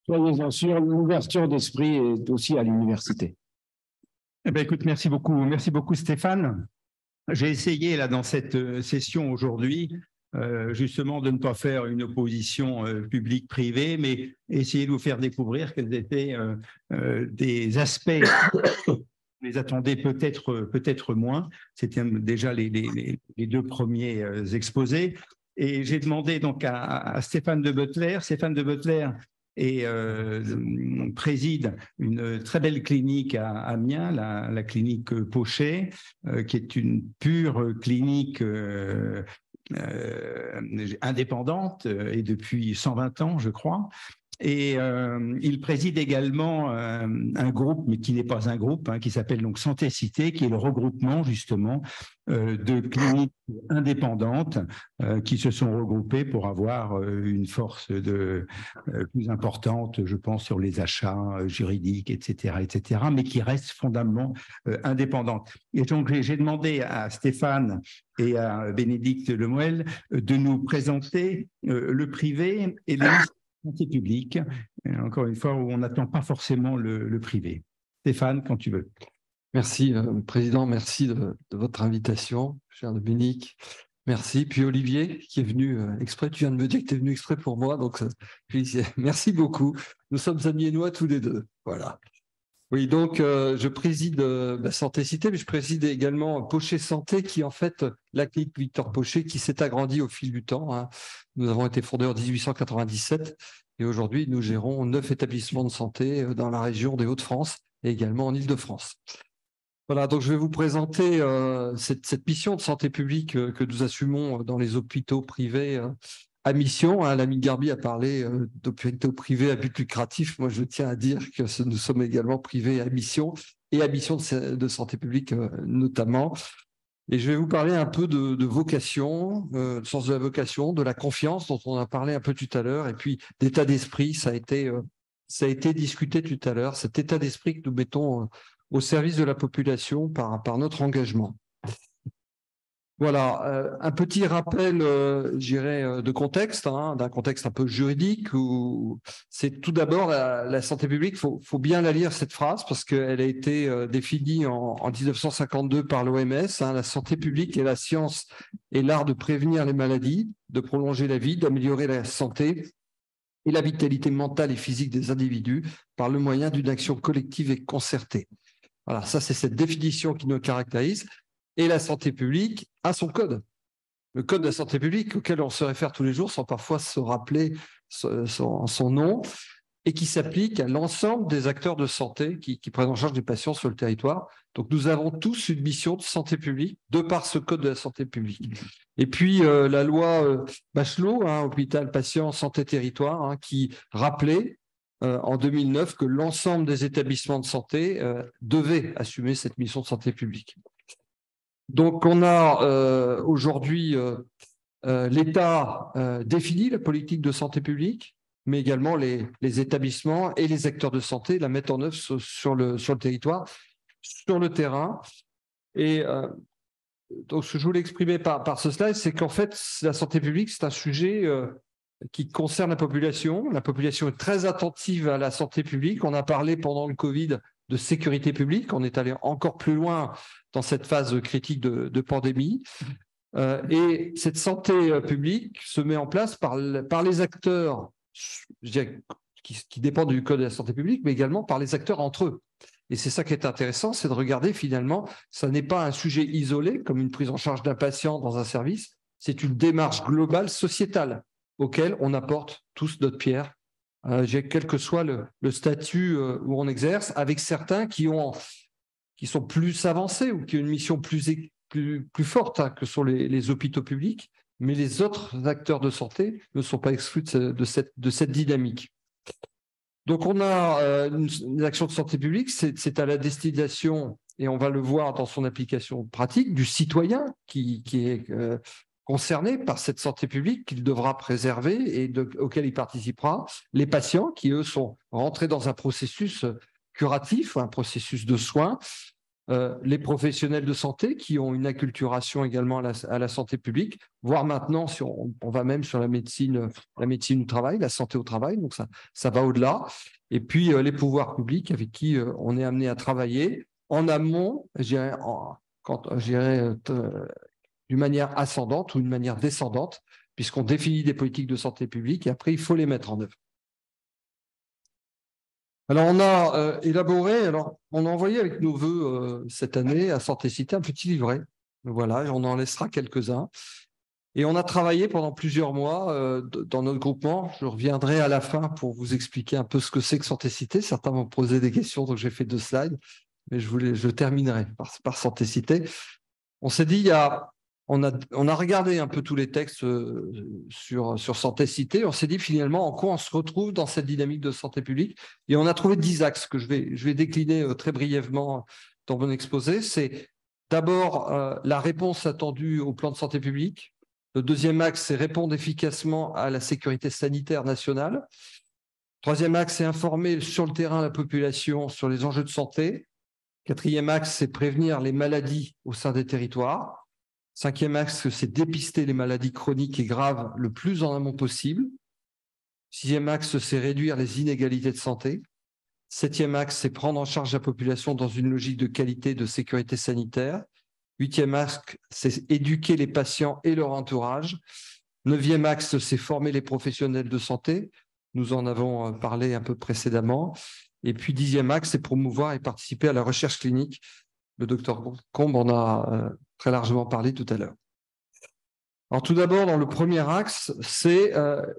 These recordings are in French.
Soyez-en sûr, l'ouverture d'esprit est aussi à l'université. Eh bien, écoute, merci beaucoup Stéphane. J'ai essayé là dans cette session aujourd'hui justement de ne pas faire une opposition publique-privée, mais essayer de vous faire découvrir quels étaient des aspects vous les attendez peut-être moins. C'était déjà les deux premiers exposés. Et j'ai demandé donc à Stéphane de Boettler. Stéphane de Boettler préside une très belle clinique à Amiens, la clinique Pochet, qui est une pure clinique indépendante et depuis 120 ans, je crois. Et il préside également un groupe, mais qui n'est pas un groupe, hein, qui s'appelle donc Santé Cité, qui est le regroupement justement de cliniques indépendantes qui se sont regroupées pour avoir une force plus importante, je pense, sur les achats juridiques, etc., mais qui restent fondamentalement indépendantes. Et donc, j'ai demandé à Stéphane et à Bénédicte Lemoel de nous présenter le privé et les santé publique, encore une fois, où on n'attend pas forcément le privé. Stéphane, quand tu veux. Merci, Président, merci de votre invitation, cher Dominique. Merci. Puis Olivier, qui est venu exprès, tu viens de me dire que tu es venu exprès pour moi, donc merci beaucoup. Nous sommes amiénois tous les deux. Voilà. Oui, donc je préside Santé Cité, mais je préside également Pochet Santé, qui est en fait la clinique Victor Pochet, qui s'est agrandie au fil du temps. Hein. Nous avons été fondés en 1897 et aujourd'hui, nous gérons 9 établissements de santé dans la région des Hauts-de-France et également en Île-de-France. Voilà, donc je vais vous présenter cette mission de santé publique que nous assumons dans les hôpitaux privés à mission. Hein. L'ami Garbi a parlé d'hôpitaux privés à but lucratif. Moi, je tiens à dire que nous sommes également privés à mission et à mission de santé publique notamment. Et je vais vous parler un peu de vocation, du sens de la vocation, de la confiance dont on a parlé un peu tout à l'heure, et puis d'état d'esprit. Ça a été discuté tout à l'heure, cet état d'esprit que nous mettons au service de la population par notre engagement. Voilà, un petit rappel, je dirais, de contexte, hein, d'un contexte un peu juridique, où c'est tout d'abord la santé publique, faut bien la lire cette phrase, parce qu'elle a été définie en 1952 par l'OMS, hein, la santé publique est la science et l'art de prévenir les maladies, de prolonger la vie, d'améliorer la santé et la vitalité mentale et physique des individus par le moyen d'une action collective et concertée. Voilà, ça c'est cette définition qui nous caractérise. Et la santé publique a son code. Le code de la santé publique auquel on se réfère tous les jours sans parfois se rappeler son nom et qui s'applique à l'ensemble des acteurs de santé qui prennent en charge des patients sur le territoire. Donc nous avons tous une mission de santé publique de par ce code de la santé publique. Et puis la loi Bachelot, hein, hôpital, patient, santé, territoire, hein, qui rappelait en 2009 que l'ensemble des établissements de santé devaient assumer cette mission de santé publique. Donc, on a aujourd'hui l'État définit la politique de santé publique, mais également les établissements et les acteurs de santé la mettent en œuvre sur le territoire, sur le terrain. Et donc, ce que je voulais exprimer par ce slide, c'est qu'en fait, la santé publique, c'est un sujet qui concerne la population. La population est très attentive à la santé publique. On a parlé pendant le Covid de sécurité publique. On est allé encore plus loin dans cette phase critique de pandémie. Et cette santé publique se met en place par les acteurs je dirais, qui dépendent du Code de la santé publique, mais également par les acteurs entre eux. Et c'est ça qui est intéressant, c'est de regarder finalement, ça n'est pas un sujet isolé, comme une prise en charge d'un patient dans un service, c'est une démarche globale sociétale auquel on apporte tous notre pierre, quel que soit le statut où on exerce, avec certains qui sont plus avancés ou qui ont une mission plus forte, hein, que sont les hôpitaux publics, mais les autres acteurs de santé ne sont pas exclus de cette dynamique. Donc on a une action de santé publique, c'est à la destination, et on va le voir dans son application pratique, du citoyen qui est concerné par cette santé publique qu'il devra préserver et auquel il participera, les patients qui, eux, sont rentrés dans un processus curatif, un processus de soins, les professionnels de santé qui ont une acculturation également à la santé publique, voire maintenant, si on va même sur la médecine du travail, la santé au travail, donc ça va au-delà. Et puis les pouvoirs publics avec qui on est amené à travailler en amont, je dirais, d'une manière ascendante ou d'une manière descendante, puisqu'on définit des politiques de santé publique et après, il faut les mettre en œuvre. Alors, on a élaboré, on a envoyé avec nos voeux cette année à Santé Cité un petit livret. Voilà, on en laissera quelques-uns. Et on a travaillé pendant plusieurs mois dans notre groupement. Je reviendrai à la fin pour vous expliquer un peu ce que c'est que Santé Cité. Certains m'ont posé des questions, donc j'ai fait 2 slides, mais je terminerai par Santé Cité. On s'est dit, on a regardé un peu tous les textes sur Santé Cité. On s'est dit finalement en quoi on se retrouve dans cette dynamique de santé publique. Et on a trouvé 10 axes que je vais décliner très brièvement dans mon exposé. C'est d'abord la réponse attendue au plan de santé publique. Le deuxième axe, c'est répondre efficacement à la sécurité sanitaire nationale. Troisième axe, c'est informer sur le terrain la population sur les enjeux de santé. Quatrième axe, c'est prévenir les maladies au sein des territoires. Cinquième axe, c'est dépister les maladies chroniques et graves le plus en amont possible. Sixième axe, c'est réduire les inégalités de santé. Septième axe, c'est prendre en charge la population dans une logique de qualité et de sécurité sanitaire. Huitième axe, c'est éduquer les patients et leur entourage. Neuvième axe, c'est former les professionnels de santé. Nous en avons parlé un peu précédemment. Et puis, 10e axe, c'est promouvoir et participer à la recherche clinique. Le docteur Combe en a très largement parlé tout à l'heure. Alors, tout d'abord, dans le premier axe, c'est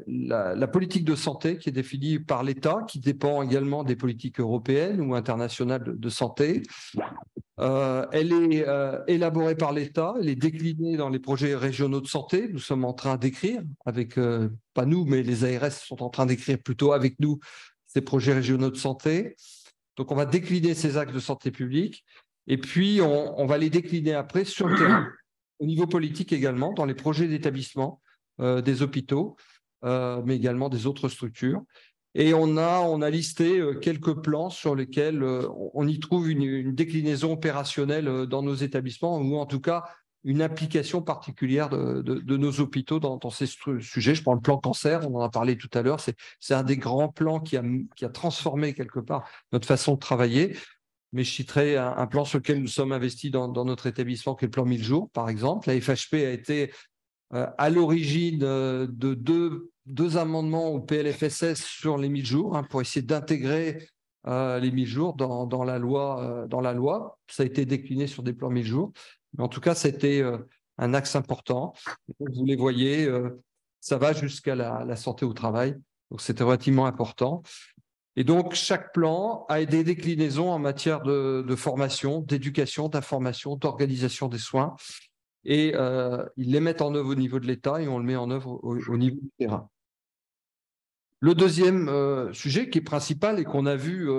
la politique de santé qui est définie par l'État, qui dépend également des politiques européennes ou internationales de santé. Elle est élaborée par l'État, elle est déclinée dans les projets régionaux de santé. Nous sommes en train d'écrire, pas nous, mais les ARS sont en train d'écrire plutôt avec nous ces projets régionaux de santé. Donc, on va décliner ces axes de santé publique et puis on va les décliner après sur le terrain, au niveau politique également, dans les projets d'établissement des hôpitaux, mais également des autres structures. Et on a listé quelques plans sur lesquels on y trouve une déclinaison opérationnelle dans nos établissements, ou en tout cas une application particulière de nos hôpitaux dans ces sujets. Je prends le plan cancer, on en a parlé tout à l'heure, c'est un des grands plans qui a transformé quelque part notre façon de travailler. Mais je citerai un plan sur lequel nous sommes investis dans notre établissement, qui est le plan 1000 jours, par exemple. La FHP a été à l'origine de deux amendements au PLFSS sur les 1000 jours pour essayer d'intégrer les 1000 jours dans la loi. Ça a été décliné sur des plans 1000 jours. Mais en tout cas, c'était un axe important. Vous les voyez, ça va jusqu'à la santé au travail. Donc, c'était relativement important. Et donc, chaque plan a des déclinaisons en matière de formation, d'éducation, d'information, d'organisation des soins. Et ils les mettent en œuvre au niveau de l'État et on le met en œuvre au niveau du terrain. Le deuxième sujet qui est principal et qu'on a vu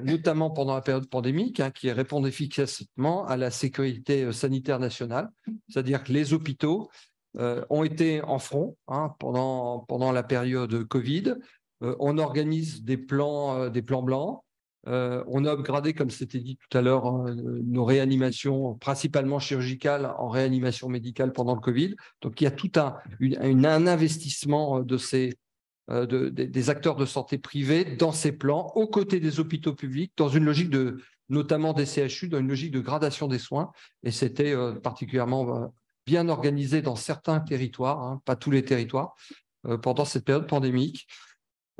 notamment pendant la période pandémique, qui est répondre efficacement à la sécurité sanitaire nationale, c'est-à-dire que les hôpitaux ont été en front pendant la période Covid. On organise des plans blancs. On a upgradé, comme c'était dit tout à l'heure, nos réanimations principalement chirurgicales en réanimation médicale pendant le Covid. Donc, il y a tout un investissement des acteurs de santé privés dans ces plans, aux côtés des hôpitaux publics, dans une logique notamment des CHU, dans une logique de gradation des soins. Et c'était particulièrement bien organisé dans certains territoires, pas tous les territoires, pendant cette période pandémique.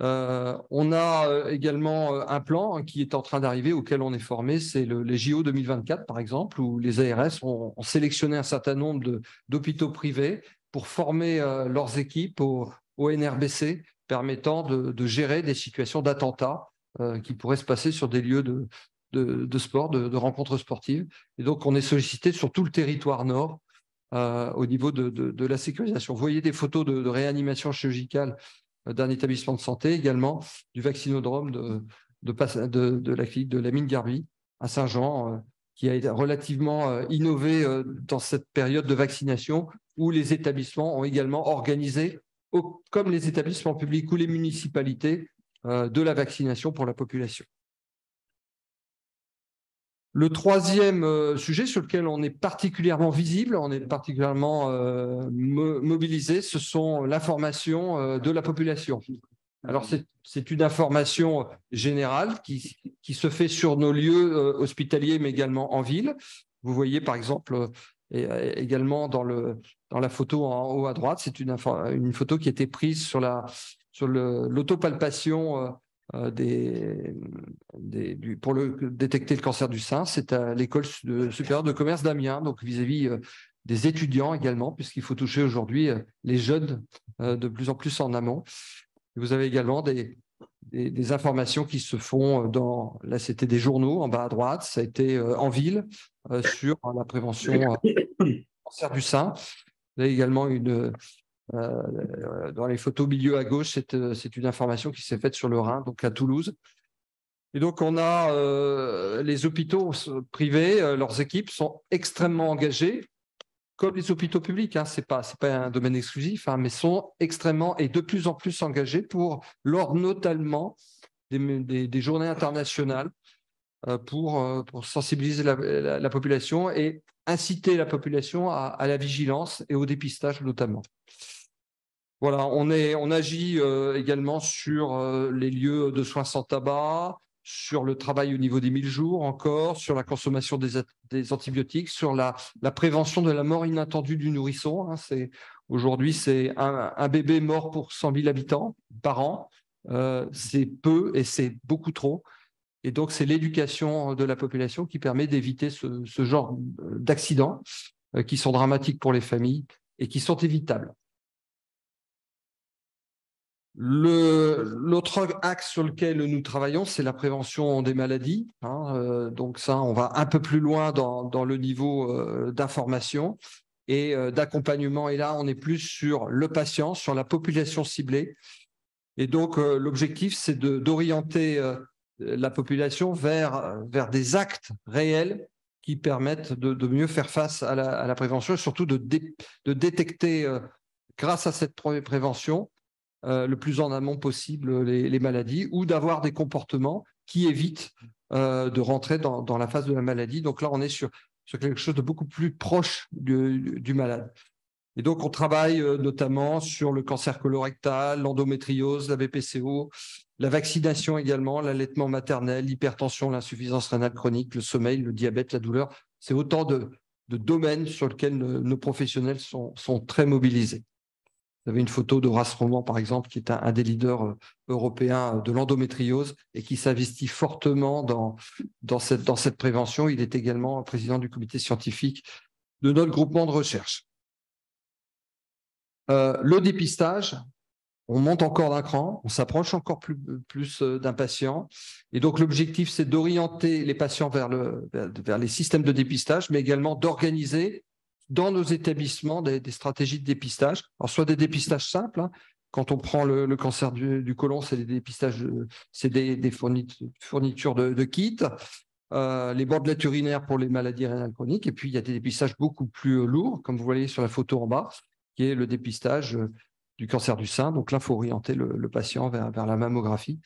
On a également un plan qui est en train d'arriver, auquel on est formé, c'est les JO 2024, par exemple, où les ARS ont sélectionné un certain nombre d'hôpitaux privés pour former leurs équipes au NRBC, permettant de gérer des situations d'attentats qui pourraient se passer sur des lieux de sport, de rencontres sportives. Et donc, on est sollicité sur tout le territoire nord au niveau de la sécurisation. Vous voyez des photos de réanimation chirurgicale d'un établissement de santé, également du vaccinodrome de la clinique de la mine Garbi à Saint-Jean, qui a été relativement innové dans cette période de vaccination, où les établissements ont également organisé, comme les établissements publics ou les municipalités, de la vaccination pour la population. Le troisième sujet sur lequel on est particulièrement visible, on est particulièrement mobilisé, ce sont l'information de la population. Alors, c'est une information générale qui se fait sur nos lieux hospitaliers, mais également en ville. Vous voyez, par exemple, également dans la photo en haut à droite, c'est une photo qui a été prise sur l'autopalpation pour détecter le cancer du sein. C'est à l'école supérieure de commerce d'Amiens, donc vis-à-vis des étudiants également, puisqu'il faut toucher aujourd'hui les jeunes de plus en plus en amont. Vous avez également des informations qui se font là c'était des journaux en bas à droite, ça a été en ville sur la prévention du cancer du sein. Vous avez également dans les photos milieu à gauche, c'est une information qui s'est faite sur le Rhin, donc à Toulouse. Et donc, on a les hôpitaux privés, leurs équipes sont extrêmement engagées, comme les hôpitaux publics, hein, c'est pas un domaine exclusif, hein, mais sont extrêmement et de plus en plus engagés lors notamment des journées internationales pour sensibiliser la population et inciter la population à la vigilance et au dépistage notamment. Voilà, on agit également sur les lieux de soins sans tabac, sur le travail au niveau des 1000 jours encore, sur la consommation des antibiotiques, sur la prévention de la mort inattendue du nourrisson. Hein. Aujourd'hui, c'est un bébé mort pour 100 000 habitants par an. C'est peu et c'est beaucoup trop. Et donc, c'est l'éducation de la population qui permet d'éviter ce genre d'accidents qui sont dramatiques pour les familles et qui sont évitables. L'autre axe sur lequel nous travaillons, c'est la prévention des maladies. Hein. Donc ça, on va un peu plus loin dans le niveau d'information et d'accompagnement. Et là, on est plus sur le patient, sur la population ciblée. Et donc, l'objectif, c'est d'orienter la population vers des actes réels qui permettent de mieux faire face à la prévention et surtout de détecter, grâce à cette prévention, le plus en amont possible les maladies ou d'avoir des comportements qui évitent de rentrer dans la phase de la maladie. Donc là, on est sur quelque chose de beaucoup plus proche du malade. Et donc, on travaille notamment sur le cancer colorectal, l'endométriose, la BPCO, la vaccination également, l'allaitement maternel, l'hypertension, l'insuffisance rénale chronique, le sommeil, le diabète, la douleur. C'est autant de domaines sur lesquels nos professionnels sont très mobilisés. Vous avez une photo d'Horace Roman, par exemple, qui est un des leaders européens de l'endométriose et qui s'investit fortement dans cette prévention. Il est également président du comité scientifique de notre groupement de recherche. Le dépistage, on monte encore d'un cran, on s'approche encore plus d'un patient. Et donc, l'objectif, c'est d'orienter les patients vers les systèmes de dépistage, mais également d'organiser dans nos établissements des stratégies de dépistage. Alors, soit des dépistages simples, hein. Quand on prend le cancer du côlon, c'est des dépistages, c'est des fournitures de kits, les bandelettes urinaires pour les maladies rénales chroniques, et puis il y a des dépistages beaucoup plus lourds, comme vous voyez sur la photo en bas, qui est le dépistage du cancer du sein. Donc là, il faut orienter le patient vers la mammographie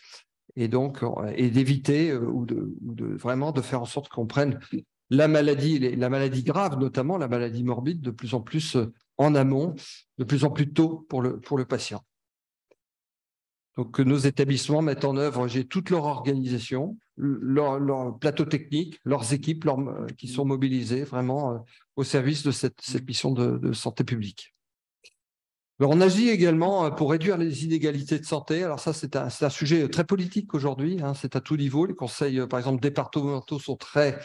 et donc d'éviter vraiment de faire en sorte qu'on prenne la maladie grave, notamment la maladie morbide, de plus en plus en amont, de plus en plus tôt pour le patient. Donc, nos établissements mettent en œuvre toute leur organisation, leur plateau technique, leurs équipes qui sont mobilisées vraiment au service de cette mission de santé publique. Alors, on agit également pour réduire les inégalités de santé. Alors ça, c'est un sujet très politique aujourd'hui, hein, c'est à tout niveau. Les conseils, par exemple, départementaux sont très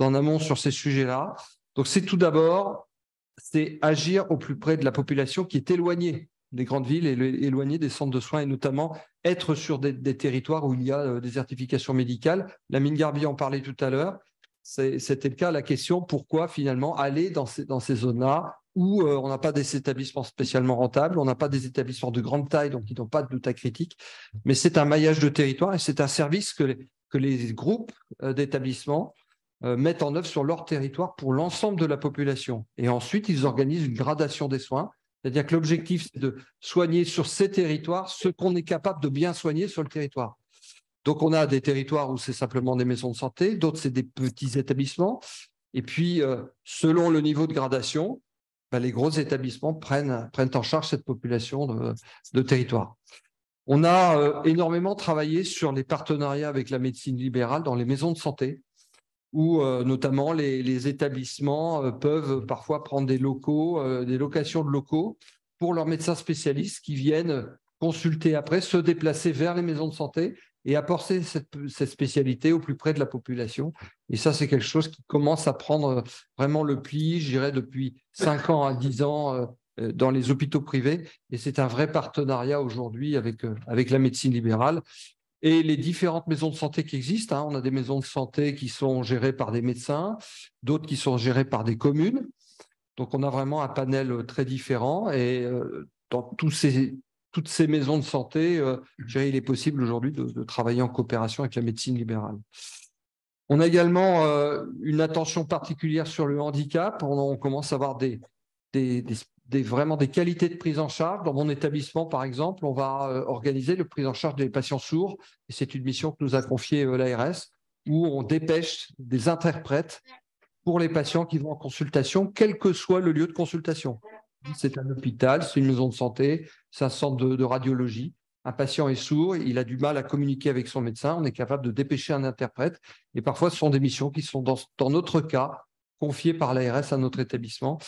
en amont sur ces sujets-là. Donc, c'est tout d'abord, c'est agir au plus près de la population qui est éloignée des grandes villes et éloignée des centres de soins et notamment être sur des territoires où il y a désertification médicale. Lamine Garbi en parlait tout à l'heure. C'était le cas, la question, pourquoi finalement aller dans ces zones-là où on n'a pas des établissements spécialement rentables, on n'a pas des établissements de grande taille, donc qui n'ont pas de taille critique, mais c'est un maillage de territoire et c'est un service que les groupes d'établissements mettent en œuvre sur leur territoire pour l'ensemble de la population. Et ensuite, ils organisent une gradation des soins, c'est-à-dire que l'objectif, c'est de soigner sur ces territoires ce qu'on est capable de bien soigner sur le territoire. Donc, on a des territoires où c'est simplement des maisons de santé, d'autres, c'est des petits établissements. Et puis, selon le niveau de gradation, les gros établissements prennent en charge cette population de territoire. On a énormément travaillé sur les partenariats avec la médecine libérale dans les maisons de santé, où notamment les établissements peuvent parfois prendre des locaux, des locations de locaux pour leurs médecins spécialistes qui viennent consulter après, se déplacer vers les maisons de santé et apporter cette spécialité au plus près de la population. Et ça, c'est quelque chose qui commence à prendre vraiment le pli, je dirais, depuis 5 ans à 10 ans dans les hôpitaux privés. Et c'est un vrai partenariat aujourd'hui avec la médecine libérale. Et les différentes maisons de santé qui existent, on a des maisons de santé qui sont gérées par des médecins, d'autres qui sont gérées par des communes. Donc, on a vraiment un panel très différent. Et dans toutes ces maisons de santé, je dirais, il est possible aujourd'hui de travailler en coopération avec la médecine libérale. On a également une attention particulière sur le handicap. On commence à avoir vraiment des qualités de prise en charge. Dans mon établissement, par exemple, on va organiser la prise en charge des patients sourds. Et c'est une mission que nous a confiée l'ARS, où on dépêche des interprètes pour les patients qui vont en consultation, quel que soit le lieu de consultation. C'est un hôpital, c'est une maison de santé, c'est un centre de radiologie. Un patient est sourd, il a du mal à communiquer avec son médecin, on est capable de dépêcher un interprète. Et parfois, ce sont des missions qui sont, dans notre cas, confiées par l'ARS à notre établissement.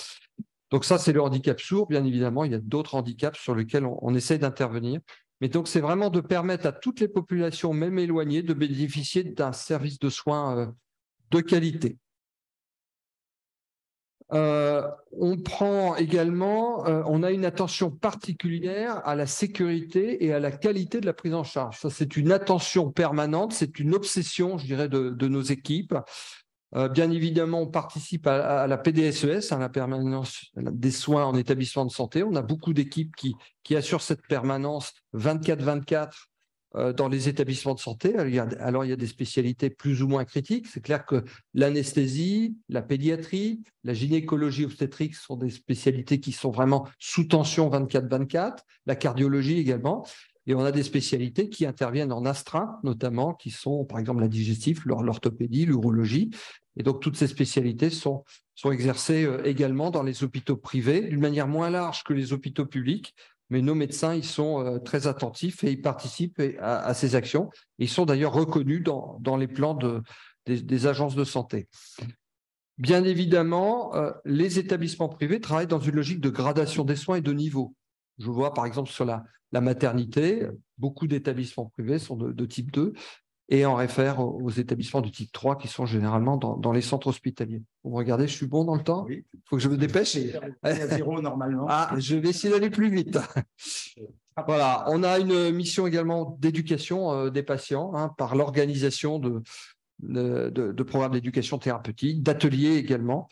Donc ça, c'est le handicap sourd. Bien évidemment, il y a d'autres handicaps sur lesquels on essaie d'intervenir. Mais donc, c'est vraiment de permettre à toutes les populations, même éloignées, de bénéficier d'un service de soins de qualité. On prend également, on a une attention particulière à la sécurité et à la qualité de la prise en charge. Ça, c'est une attention permanente, c'est une obsession, je dirais, de nos équipes. Bien évidemment, on participe à la PDSES, la permanence des soins en établissement de santé. On a beaucoup d'équipes qui assurent cette permanence 24/24 dans les établissements de santé. Alors, il y a des spécialités plus ou moins critiques. C'est clair que l'anesthésie, la pédiatrie, la gynécologie obstétrique sont des spécialités qui sont vraiment sous tension 24/24, la cardiologie également. Et on a des spécialités qui interviennent en astreinte, notamment, qui sont, par exemple, la digestif, l'orthopédie, l'urologie. Et donc, toutes ces spécialités sont exercées également dans les hôpitaux privés, d'une manière moins large que les hôpitaux publics. Mais nos médecins, ils sont très attentifs et ils participent à ces actions. Ils sont d'ailleurs reconnus dans les plans des agences de santé. Bien évidemment, les établissements privés travaillent dans une logique de gradation des soins et de niveau. Je vois par exemple sur la maternité, beaucoup d'établissements privés sont de type 2 et en réfèrent aux établissements de type 3 qui sont généralement dans les centres hospitaliers. Vous regardez, je suis bon dans le temps? Oui. Il faut que je me dépêche. Il y a 0 normalement. Je vais essayer d'aller plus vite. Voilà, on a une mission également d'éducation des patients par l'organisation de programmes d'éducation thérapeutique, d'ateliers également.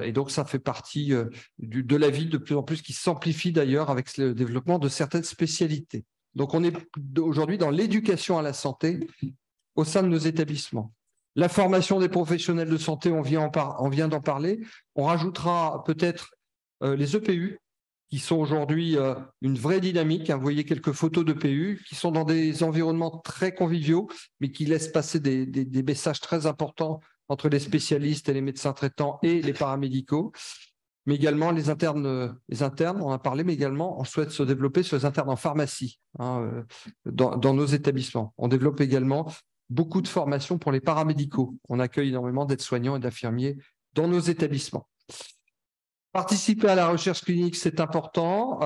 Et donc, ça fait partie de la vie de plus en plus qui s'amplifie d'ailleurs avec le développement de certaines spécialités. Donc, on est aujourd'hui dans l'éducation à la santé au sein de nos établissements. La formation des professionnels de santé, on vient d'en parler. On rajoutera peut-être les EPU, qui sont aujourd'hui une vraie dynamique. Vous voyez quelques photos d'EPU qui sont dans des environnements très conviviaux, mais qui laissent passer des messages très importants entre les spécialistes et les médecins traitants et les paramédicaux. Mais également les internes, on en a parlé, mais également on souhaite se développer sur les internes en pharmacie dans nos établissements. On développe également beaucoup de formations pour les paramédicaux. On accueille énormément d'aides-soignants et d'infirmiers dans nos établissements. Participer à la recherche clinique, c'est important.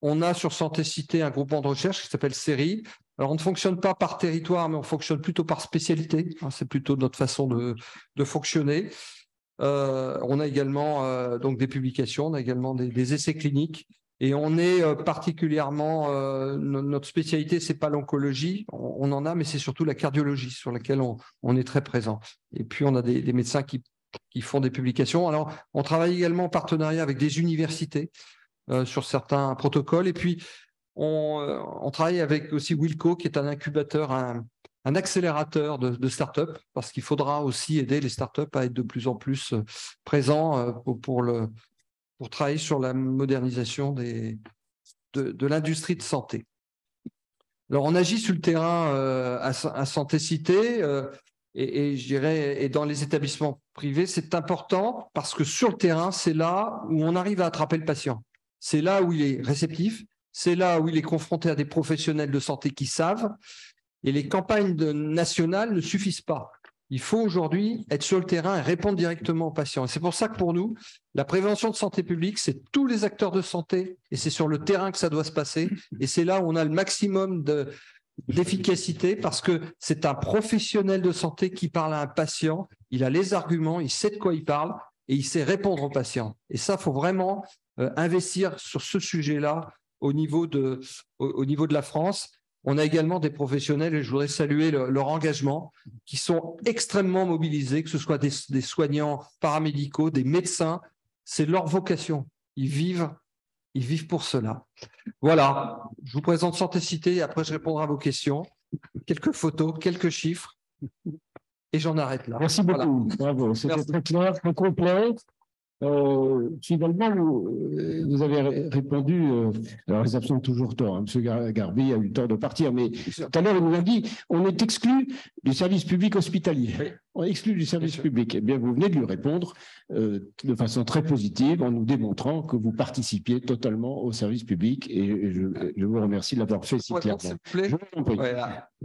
On a sur Santé Cité un groupement de recherche qui s'appelle CERI. Alors, on ne fonctionne pas par territoire, mais on fonctionne plutôt par spécialité. C'est plutôt notre façon de fonctionner. On a également donc des publications, on a également des essais cliniques. Et on est particulièrement, notre spécialité, ce n'est pas l'oncologie, on en a, mais c'est surtout la cardiologie sur laquelle on est très présent. Et puis, on a des médecins qui font des publications. Alors, on travaille également en partenariat avec des universités sur certains protocoles. Et puis, on travaille avec aussi Wilco, qui est un incubateur, un accélérateur de start-up, parce qu'il faudra aussi aider les start-up à être de plus en plus présents pour travailler sur la modernisation de l'industrie de santé. Alors, on agit sur le terrain à Santé Cité et je dirais et dans les établissements privés, c'est important parce que sur le terrain, c'est là où on arrive à attraper le patient. C'est là où il est réceptif, c'est là où il est confronté à des professionnels de santé qui savent. Et les campagnes nationales ne suffisent pas. Il faut aujourd'hui être sur le terrain et répondre directement aux patients. Et c'est pour ça que pour nous, la prévention de santé publique, c'est tous les acteurs de santé et c'est sur le terrain que ça doit se passer. Et c'est là où on a le maximum d'efficacité parce que c'est un professionnel de santé qui parle à un patient. Il a les arguments, il sait de quoi il parle et il sait répondre aux patients. Et ça, il faut vraiment investir sur ce sujet-là au niveau de la France. On a également des professionnels, et je voudrais saluer leur engagement, qui sont extrêmement mobilisés, que ce soit des soignants paramédicaux, des médecins. C'est leur vocation. Ils vivent pour cela. Voilà, je vous présente Santé Cité, et après je répondrai à vos questions. Quelques photos, quelques chiffres, et j'en arrête là. Merci beaucoup. Voilà. Bravo, c'était très clair, très complet. Finalement, vous avez répondu, alors ils ont toujours tort, hein, M. Garbi a eu tort de partir, mais tout à l'heure, il nous a dit on est exclu du service public hospitalier. Oui. On est exclu du service public. Eh bien, vous venez de lui répondre de façon très positive en nous démontrant que vous participiez totalement au service public et je vous remercie de l'avoir fait si clairement.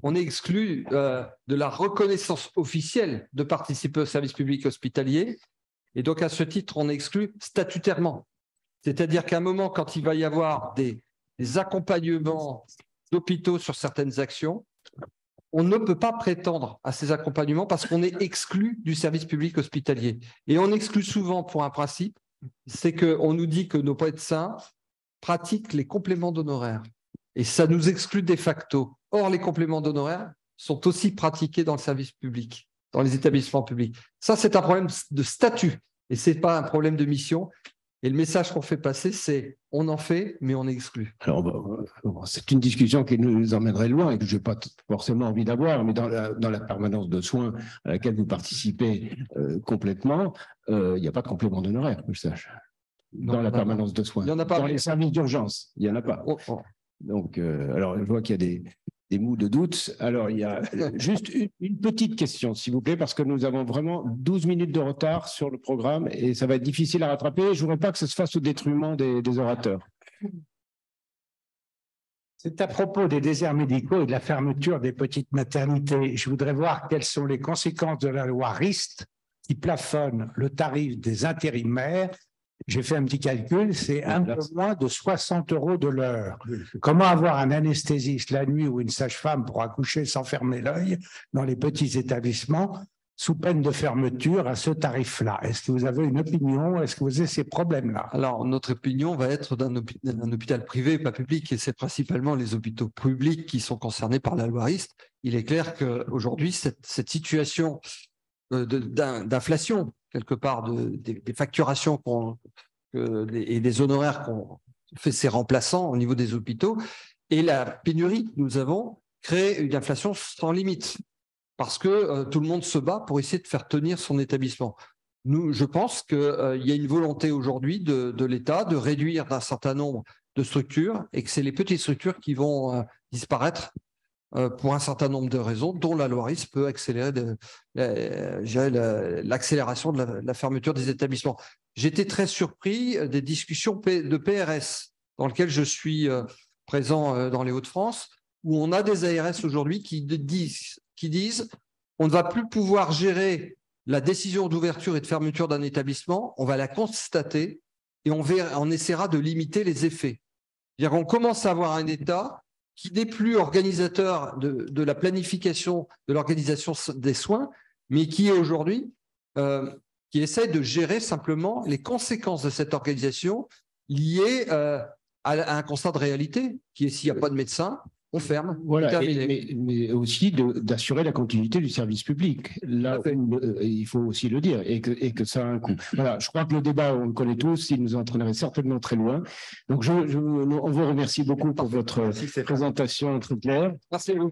On est exclu de la reconnaissance officielle de participer au service public hospitalier. Et donc, à ce titre, on est exclu statutairement. C'est-à-dire qu'à un moment, quand il va y avoir des accompagnements d'hôpitaux sur certaines actions, on ne peut pas prétendre à ces accompagnements parce qu'on est exclu du service public hospitalier. Et on exclut souvent pour un principe, c'est qu'on nous dit que nos médecins pratiquent les compléments d'honoraires. Et ça nous exclut de facto. Or, les compléments d'honoraires sont aussi pratiqués dans le service public, dans les établissements publics. Ça, c'est un problème de statut et ce n'est pas un problème de mission. Et le message qu'on fait passer, c'est on en fait, mais on est exclu. Alors, c'est une discussion qui nous emmènerait loin et que je n'ai pas forcément envie d'avoir, mais dans la permanence de soins à laquelle vous participez complètement, il n'y a pas de complément d'honoraire, que je sache. Dans la permanence de soins. Il n'y en a pas. Dans les services d'urgence, il n'y en a pas. Donc, alors, je vois qu'il y a des mots de doute. Alors, il y a juste une petite question, s'il vous plaît, parce que nous avons vraiment 12 minutes de retard sur le programme et ça va être difficile à rattraper. Je ne voudrais pas que ça se fasse au détriment des orateurs. C'est à propos des déserts médicaux et de la fermeture des petites maternités. Je voudrais voir quelles sont les conséquences de la loi RIST qui plafonne le tarif des intérimaires. J'ai fait un petit calcul, c'est un peu moins de 60 € de l'heure. Comment avoir un anesthésiste la nuit ou une sage-femme pour accoucher sans fermer l'œil dans les petits établissements sous peine de fermeture à ce tarif-là? Est-ce que vous avez une opinion? Est-ce que vous avez ces problèmes-là? Alors, notre opinion va être d'un hôpital privé, pas public, et c'est principalement les hôpitaux publics qui sont concernés par la loi RIST. Il est clair qu'aujourd'hui, cette situation d'inflation, quelque part, des facturations et des honoraires qu'on fait ses remplaçants au niveau des hôpitaux, et la pénurie que nous avons crée une inflation sans limite, parce que tout le monde se bat pour essayer de faire tenir son établissement. Je pense qu'il y a une volonté aujourd'hui de l'État de réduire d'un certain nombre de structures et que c'est les petites structures qui vont disparaître pour un certain nombre de raisons, dont la loi RIST peut accélérer l'accélération de la fermeture des établissements. J'étais très surpris des discussions de PRS dans lesquelles je suis présent dans les Hauts-de-France, où on a des ARS aujourd'hui qui disent on ne va plus pouvoir gérer la décision d'ouverture et de fermeture d'un établissement, on va la constater et on essaiera de limiter les effets. C'est-à-dire qu'on commence à avoir un État qui n'est plus organisateur de la planification, de l'organisation des soins, mais qui est aujourd'hui, qui essaie de gérer simplement les conséquences de cette organisation liées à un constat de réalité, qui est s'il n'y a pas de médecin, on ferme. Voilà, mais aussi d'assurer la continuité du service public. Là, il faut aussi le dire, et que ça a un coût. Voilà, je crois que le débat, on le connaît tous, il nous entraînerait certainement très loin. Donc, on vous remercie beaucoup pour votre présentation très claire. Merci à vous.